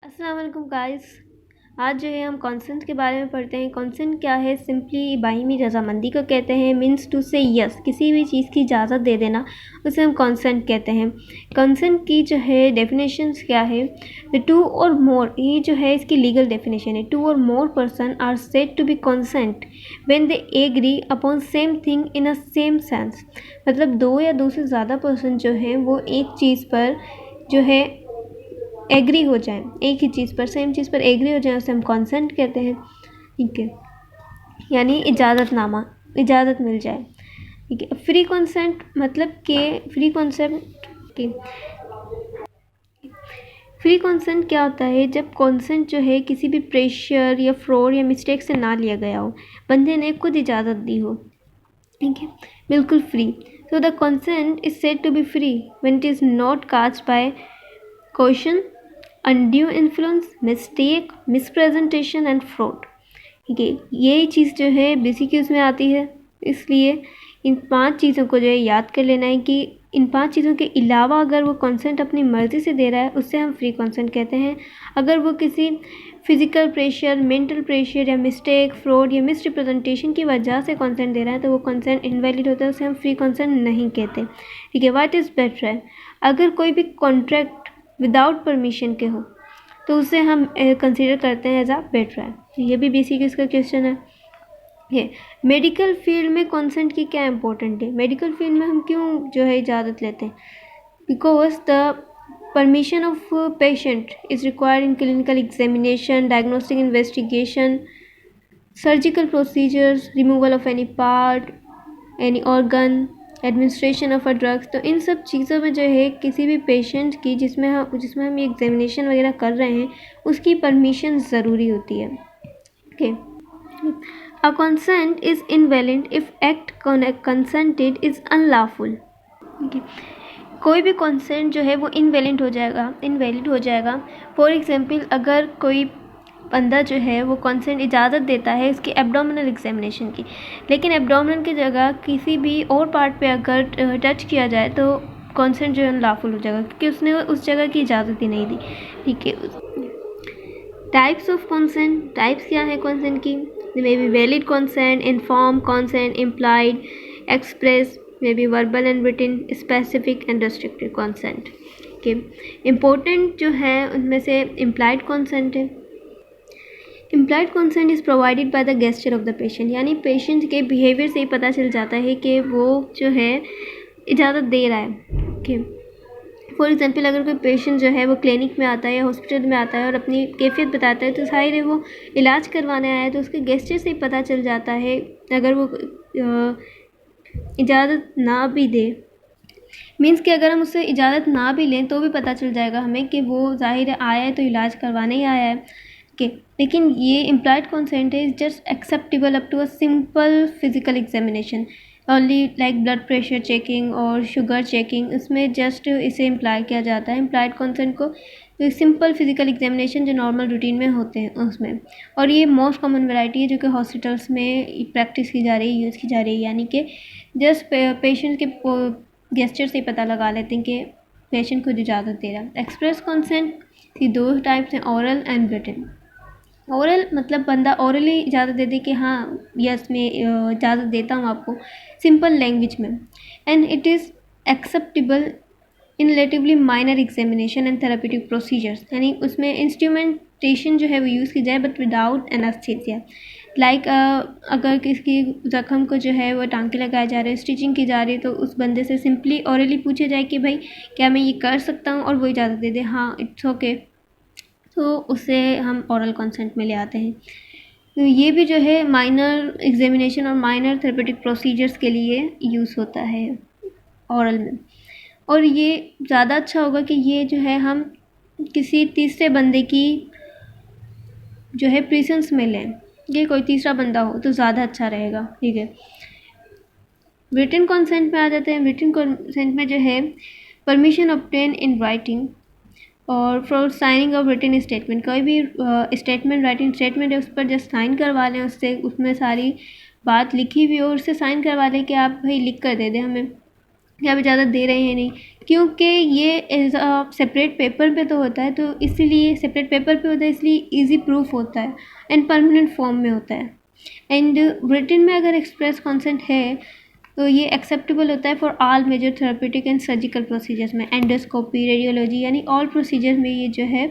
अस्सलाम वालेकुम गाइस। आज जो है हम कॉन्सेंट के बारे में पढ़ते हैं। कॉन्सेंट क्या है? सिंपली बाहिमी रजामंदी को कहते हैं। मीन्स टू से यस, किसी भी चीज़ की इजाज़त दे देना, उसे हम कॉन्सेंट कहते हैं। कॉन्सेंट की जो है डेफिनेशंस क्या है? द टू और मोर, ये जो है इसकी लीगल डेफिनेशन है। Two or more person are said to be consent when they agree upon same thing in a same sense. मतलब दो या दो से ज़्यादा पर्सन जो हैं वो एक चीज़ पर जो है एग्री हो जाए, एक ही चीज़ पर, सेम चीज़ पर एग्री हो जाए, उसे हम कॉन्सेंट कहते हैं। ठीक है, यानी इजाज़तनामा, इजाज़त मिल जाए। ठीक है। फ्री कॉन्सेंट मतलब कि फ्री कॉन्सेंट क्या होता है? जब कॉन्सेंट जो है किसी भी प्रेशर या फ्रॉड या मिस्टेक से ना लिया गया हो, बंदे ने खुद इजाज़त दी हो। ठीक है, बिल्कुल free. So the consent is said to be free when it is not caused by coercion, undue influence, mistake, misrepresentation and fraud. ठीक है, यही चीज़ जो है BCQs में आती है। इसलिए इन 5 चीज़ों को जो है याद कर लेना है कि इन 5 चीज़ों के अलावा अगर वो कॉन्सेंट अपनी मर्ज़ी से दे रहा है, उससे हम फ्री कॉन्सेंट कहते हैं। अगर वो किसी फिज़िकल प्रेशर, मेंटल प्रेशर या मिस्टेक, फ्रॉड या मिसरिप्रेजेंटेशन की वजह से कॉन्सेंट दे रहा है, तो वो कॉन्सेंट इनवैलिड होता है, उसे हम फ्री कॉन्सेंट नहीं कहते। ठीक है। What is better? अगर कोई भी कॉन्ट्रैक्ट विदाउट परमिशन के हो तो उसे हम कंसीडर करते हैं एज अ बेटर। ये भी BCQ का क्वेश्चन है। मेडिकल फील्ड में कॉन्सेंट की क्या इंपॉर्टेंट है? मेडिकल फील्ड में हम क्यों जो है इजाज़त लेते हैं? Because the permission of patient is required in clinical examination, diagnostic investigation, surgical procedures, removal of any part, any organ, administration of a drugs. तो इन सब चीज़ों में जो है किसी भी पेशेंट की जिसमें हम एग्जामिनेशन वगैरह कर रहे हैं, उसकी परमिशन ज़रूरी होती है। Okay. A consent is invalid if act consented is unlawful. Okay, कोई भी कंसेंट जो है वो इनवैलिड हो जाएगा। फॉर एग्जांपल, अगर कोई बंदा जो है वो कंसेंट इजाज़त देता है इसकी एब्डोमिनल एग्जामिनेशन की, लेकिन एब्डोमिनल की जगह किसी भी और पार्ट पे अगर टच किया जाए तो कंसेंट जो है अनलॉफुल हो जाएगा, क्योंकि उसने उस जगह की इजाज़त ही नहीं दी। ठीक है। टाइप्स ऑफ कंसेंट, टाइप्स क्या है कंसेंट की? May be valid consent, inform consent, implied, express, may be verbal and written, specific and restricted consent. Okay, important जो है उनमें से इम्प्लाइड कंसेंट है। Implied consent is provided by the gesture of the patient, यानी patient के behaviour से ही पता चल जाता है कि वो जो है इजाज़त दे रहा है। ओके। फॉर एग्जांपल, अगर कोई पेशेंट जो है वो क्लिनिक में आता है या हॉस्पिटल में आता है और अपनी कैफियत बताता है, तो शायद वो इलाज करवाने आया है, तो उसके गेस्चर से ही पता चल जाता है। अगर वो इजाज़त ना भी दे, मीन्स कि अगर हम उससे इजाज़त ना भी लें तो भी पता चल जाएगा हमें कि वो ज़ाहिर आया है तो इलाज करवाने ही आया है। ओके, लेकिन ये implied consent is just acceptable up to a simple physical examination, only like blood pressure checking और शुगर चेकिंग, उसमें जस्ट इसे इम्प्लाई किया जाता है इम्प्लाइड कंसेंट को, तो सिंपल फिजिकल एग्जामिनेशन जो नॉर्मल रूटीन में होते हैं उसमें। और ये मोस्ट कॉमन वैरायटी है जो कि हॉस्पिटल्स में प्रैक्टिस की जा रही है, यूज़ की जा रही है, यानी कि जस्ट पेशेंट के गेस्चर से ही पता लगा लेते हैं कि पेशेंट खुद इजाज़त दे रहा है। एक्सप्रेस कंसेंट की 2 टाइप्स हैं, ओरल एंड रिटन। ओरल मतलब बंदा ओरली इजाज़त दे दे कि हाँ यस मैं इजाज़त देता हूँ आपको, सिंपल लैंग्वेज में। And it is acceptable in relatively minor examination and therapeutic procedures, यानी उसमें इंस्ट्रूमेंटेशन जो है वो यूज़ की जाए बट विदाउट एनेस्थीसिया। लाइक अगर किसी ज़ख्म को जो है वो टांके लगाए जा रहे हैं, स्टिचिंग की जा रही है, तो उस बंदे से सिंपली ओरली पूछे जाए कि भाई क्या मैं ये कर सकता हूँ, और वो इजाज़त दे दे हाँ इट्स ओके, तो उसे हम ओरल कंसेंट में ले आते हैं। तो ये भी जो है माइनर एग्जामिनेशन और माइनर थेरेप्यूटिक प्रोसीजर्स के लिए यूज़ होता है ओरल में। और ये ज़्यादा अच्छा होगा कि ये जो है हम किसी तीसरे बंदे की जो है प्रेजेंस में लें, ये कोई तीसरा बंदा हो तो ज़्यादा अच्छा रहेगा। ठीक है। रिटन कंसेंट में आ जाते हैं। रिटन कंसेंट में जो है परमिशन ऑब्टेन इन राइटिंग और for signing of written statement, कोई भी स्टेटमेंट, राइटिंग स्टेटमेंट है, उस पर जस्ट साइन करवा लें, उससे उसमें सारी बात लिखी हुई हो, उससे साइन करवा लें कि आप भाई लिख कर दे दें हमें कि आप इजाज़त दे रहे हैं नहीं, क्योंकि ये एज अ सेपरेट पेपर पे तो होता है, तो इसीलिए सेपरेट पेपर पे होता है, इसलिए इजी प्रूफ होता है एंड परमानेंट फॉर्म में होता है। एंड रिटन में अगर एक्सप्रेस कंसेंट है तो ये एक्सेप्टेबल होता है for all major therapeutic and surgical procedures में, एंडोस्कोपी, रेडियोलॉजी, यानी ऑल प्रोसीजर में ये जो है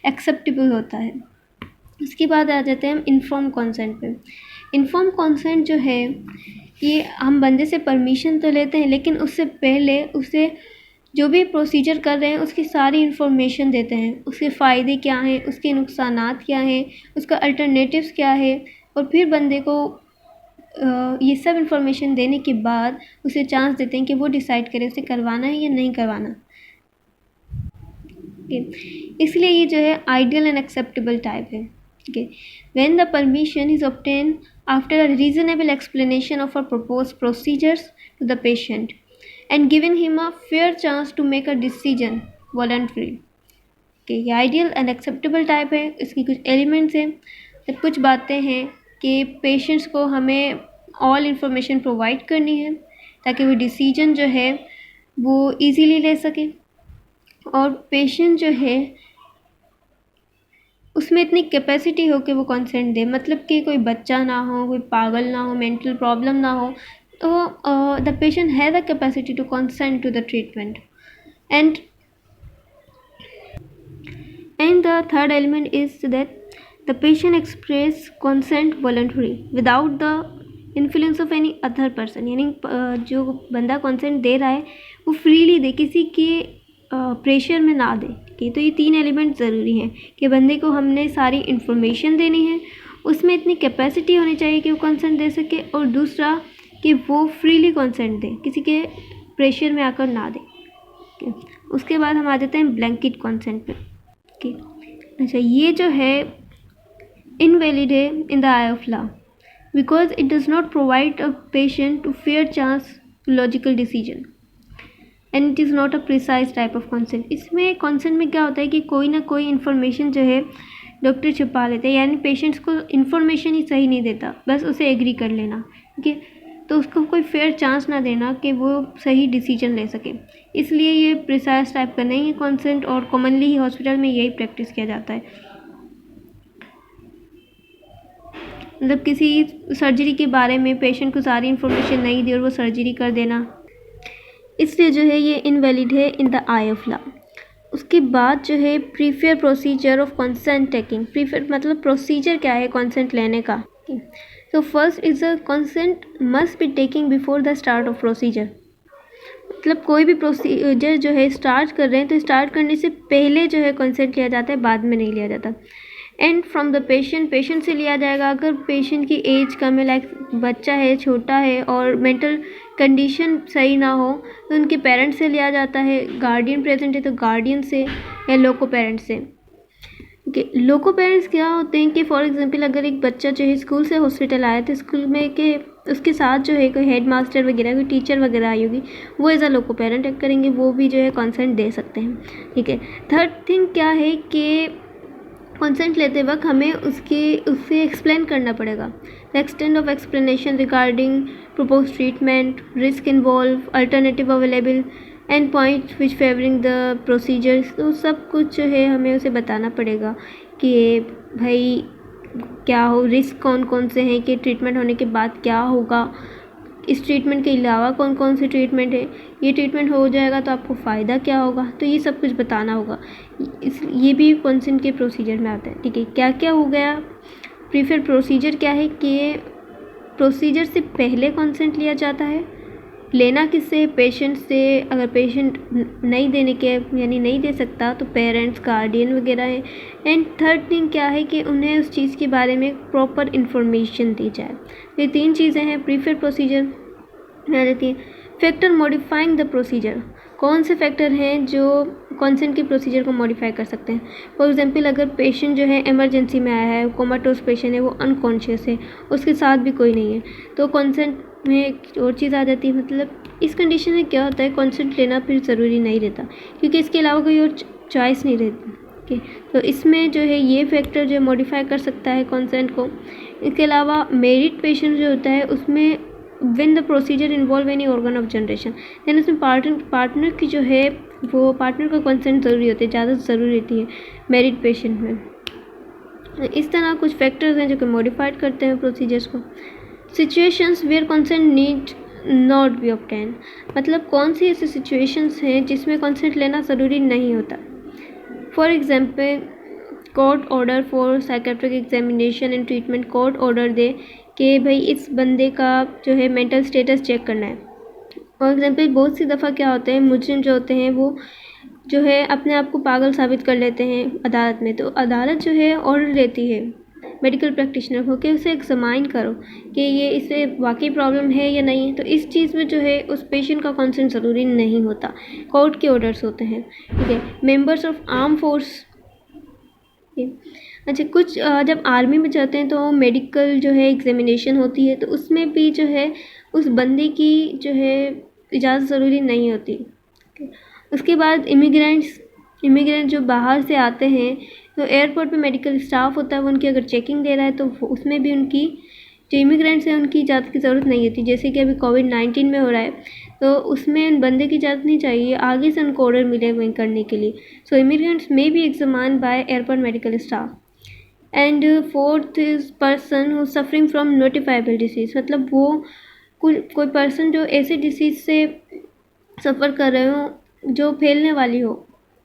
एक्सेप्टेबल होता है। उसके बाद आ जाते हैं हम इन्फॉर्म कंसेंट पे। इन्फॉर्म कंसेंट जो है ये हम बंदे से परमिशन तो लेते हैं, लेकिन उससे पहले उसे जो भी प्रोसीजर कर रहे हैं उसकी सारी इन्फॉर्मेशन देते हैं, उसके फ़ायदे क्या हैं, उसके नुकसानात क्या हैं, उसका अल्टरनेटिव्स क्या है, और फिर बंदे को ये सब इन्फॉर्मेशन देने के बाद उसे चांस देते हैं कि वो डिसाइड करे उसे करवाना है या नहीं करवाना। इसलिए ये जो है आइडियल एंड एक्सेप्टेबल टाइप है। When the permission is obtained after a reasonable explanation of a proposed procedures to the patient and giving him a fair chance to make a decision voluntarily। ये ideal and acceptable type है। इसकी कुछ elements हैं, कुछ बातें हैं कि patients को हमें ऑल इंफॉर्मेशन प्रोवाइड करनी है ताकि वो डिसीजन जो है वो इजीली ले सके, और पेशेंट जो है उसमें इतनी कैपेसिटी हो कि वो कंसेंट दे, मतलब कि कोई बच्चा ना हो, कोई पागल ना हो, मेंटल प्रॉब्लम ना हो, तो the patient has the capacity to consent to the treatment. And the third element is that the patient express consent voluntarily without the influence of any other person, यानी जो बंदा consent दे रहा है वो freely दे, किसी के प्रेशर में ना दे। तो ये तीन एलिमेंट ज़रूरी हैं कि बंदे को हमने सारी इन्फॉर्मेशन देनी है, उसमें इतनी कैपेसिटी होनी चाहिए कि वो कंसेंट दे सके, और दूसरा कि वो फ्रीली कंसेंट दे, किसी के प्रेशर में आकर ना दे। उसके बाद हम आ जाते हैं ब्लैंकेट कंसेंट पे। अच्छा, ये जो है इनवैलिड है in the eye of law because it does not provide a patient to fair chance logical decision and it is not a precise type of consent. इसमें कंसेंट में क्या होता है कि कोई ना कोई इन्फॉर्मेशन जो है डॉक्टर छिपा लेते हैं, यानी पेशेंट्स को इन्फॉर्मेशन ही सही नहीं देता, बस उसे एग्री कर लेना, ठीक है, तो उसको कोई फेयर चांस ना देना कि वो सही डिसीजन ले सके। इसलिए ये प्रिसाइज टाइप का नहीं है कंसेंट, और कॉमनली ही हॉस्पिटल में यही प्रैक्टिस किया जाता है। मतलब किसी सर्जरी के बारे में पेशेंट को सारी इन्फॉर्मेशन नहीं दी और वो सर्जरी कर देना, इसलिए जो है ये इनवैलिड है in the eye of law. उसके बाद जो है prepare procedure of consent taking. Prepare मतलब प्रोसीजर क्या है कंसेंट लेने का। तो first is a consent must be taking before the start of procedure. मतलब कोई भी प्रोसीजर जो है स्टार्ट कर रहे हैं तो स्टार्ट करने से पहले जो है कंसेंट लिया जाता है, बाद में नहीं लिया जाता। एंड फ्रॉम द पेशेंट से लिया जाएगा अगर पेशेंट की एज कम है, लाइक बच्चा है, छोटा है और मेंटल कंडीशन सही ना हो तो उनके पेरेंट्स से लिया जाता है। गार्डियन प्रेजेंट है तो गार्डियन से या लोको पेरेंट्स से। लोको पेरेंट्स क्या होते हैं कि फॉर एग्जांपल अगर एक बच्चा जो है स्कूल से हॉस्पिटल आया तो स्कूल में के उसके साथ जो है कोई हेड मास्टर वगैरह, कोई टीचर वगैरह आई होगी, वो as a loco parent act करेंगे, वो भी जो है कंसेंट दे सकते हैं, ठीक है। थर्ड थिंग क्या है कि कंसेंट लेते वक्त हमें उससे एक्सप्लेन करना पड़ेगा। The extent of explanation regarding propose treatment, risk involve, alternative available and point which favouring the procedures, तो सब कुछ जो है हमें उसे बताना पड़ेगा कि भाई क्या हो, रिस्क कौन कौन से हैं, कि ट्रीटमेंट होने के बाद क्या होगा, इस ट्रीटमेंट के अलावा कौन कौन से ट्रीटमेंट है, ये ट्रीटमेंट हो जाएगा तो आपको फ़ायदा क्या होगा, तो ये सब कुछ बताना होगा। ये भी कंसेंट के प्रोसीजर में आता है, ठीक है। क्या क्या हो गया प्रीफेयर प्रोसीजर, क्या है कि प्रोसीजर से पहले कंसेंट लिया जाता है। लेना किससे, पेशेंट से। अगर पेशेंट नहीं देने के यानी नहीं दे सकता तो पेरेंट्स, गार्डियन वगैरह है। एंड थर्ड थिंग क्या है कि उन्हें उस चीज़ के बारे में प्रॉपर इन्फॉर्मेशन दी जाए। ये तीन चीज़ें हैं प्रीफेयर प्रोसीजर में आ जाती हैं। फैक्टर मॉडिफाइंग द प्रोसीजर, कौन से फैक्टर हैं जो कंसेंट के प्रोसीजर को मॉडिफाई कर सकते हैं। फॉर एग्जांपल अगर पेशेंट जो है इमरजेंसी में आया है, कोमाटोस पेशेंट है, वो अनकॉन्शियस है, उसके साथ भी कोई नहीं है, तो कंसेंट में एक और चीज़ आ जाती है। मतलब इस कंडीशन में क्या होता है, कंसेंट लेना फिर ज़रूरी नहीं रहता क्योंकि इसके अलावा कोई और चॉइस नहीं रहती, ठीक है। तो इसमें जो है ये फैक्टर जो मॉडिफाई कर सकता है कंसेंट को। इसके अलावा मेरिट पेशेंट जो होता है उसमें when the procedure involve any organ of generation, यानी उसमें पार्टनर की जो है वो पार्टनर का कंसेंट ज़रूरी होती है, ज़्यादा ज़रूरी होती है मैरिड पेशेंट में। इस तरह कुछ फैक्टर्स हैं जो कि मॉडिफाइड करते हैं प्रोसीजर्स को। Situations where consent need not be obtain, मतलब कौन सी ऐसी सिचुएशंस हैं जिसमें कंसेंट लेना ज़रूरी नहीं होता। For example, court order for psychiatric examination and treatment, court order दे कि भाई इस बंदे का जो है मेंटल स्टेटस चेक करना है। फॉर एग्जांपल, बहुत सी दफ़ा क्या होते हैं, मुजरिम जो होते हैं वो जो है अपने आप को पागल साबित कर लेते हैं अदालत में, तो अदालत जो है ऑर्डर देती है मेडिकल प्रैक्टिशनर को कि उसे एग्जामाइन करो कि ये इसे वाकई प्रॉब्लम है या नहीं है। तो इस चीज़ में जो है उस पेशेंट का कंसेंट ज़रूरी नहीं होता, कोर्ट के ऑर्डर्स होते हैं। ठीक है, मेंबर्स ऑफ आर्म फोर्स। अच्छा, कुछ जब आर्मी में जाते हैं तो मेडिकल जो है एग्जामिनेशन होती है, तो उसमें भी जो है उस बंदे की जो है इजाज़त ज़रूरी नहीं होती। उसके बाद इमिग्रेंट जो बाहर से आते हैं, तो एयरपोर्ट पे मेडिकल स्टाफ होता है, वो उनकी अगर चेकिंग दे रहा है तो उसमें भी उनकी जो इमिग्रेंट्स हैं उनकी इजाज़त की ज़रूरत नहीं होती। जैसे कि अभी कोविड-19 में हो रहा है, तो उसमें उन बंदे की इजाज़त नहीं चाहिए, आगे से उनको ऑर्डर मिले वहीं करने के लिए। So immigrants may be examined by airport medical staff. And fourth is person who suffering from notifiable disease, मतलब वो कोई पर्सन जो ऐसे डिसीज़ से सफ़र कर रहे हो जो फैलने वाली हो।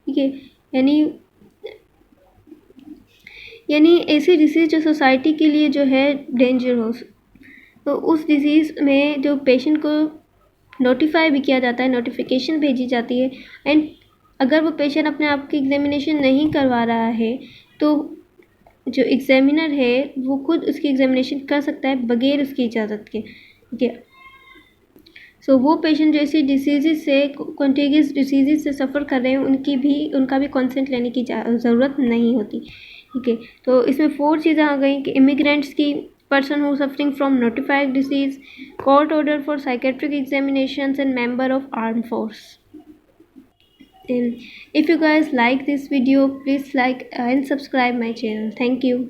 ठीक है, यानी ऐसी डिसीज़ जो सोसाइटी के लिए जो है डेंजर हो, तो उस डिसीज़ में जो पेशेंट को नोटिफाई भी किया जाता है, नोटिफिकेशन भेजी जाती है। एंड अगर वो पेशेंट अपने आप की एग्जामिनेशन नहीं करवा रहा है तो जो एग्जामिनर है वो खुद उसकी एग्जामिनेशन कर सकता है बगैर उसकी इजाज़त के। ठीक है, सो वो पेशेंट जो ऐसी डिसीज़ से कॉन्टेगियस डिसीज़ से सफ़र कर रहे हैं उनका भी कंसेंट लेने की ज़रूरत नहीं होती। ठीक है, तो इसमें 4 चीज़ें आ गई कि इमिग्रेंट्स की, person who suffering from notified disease, court order for psychiatric examinations and member of arm force. If you guys like this video, please like and subscribe my channel. Thank you.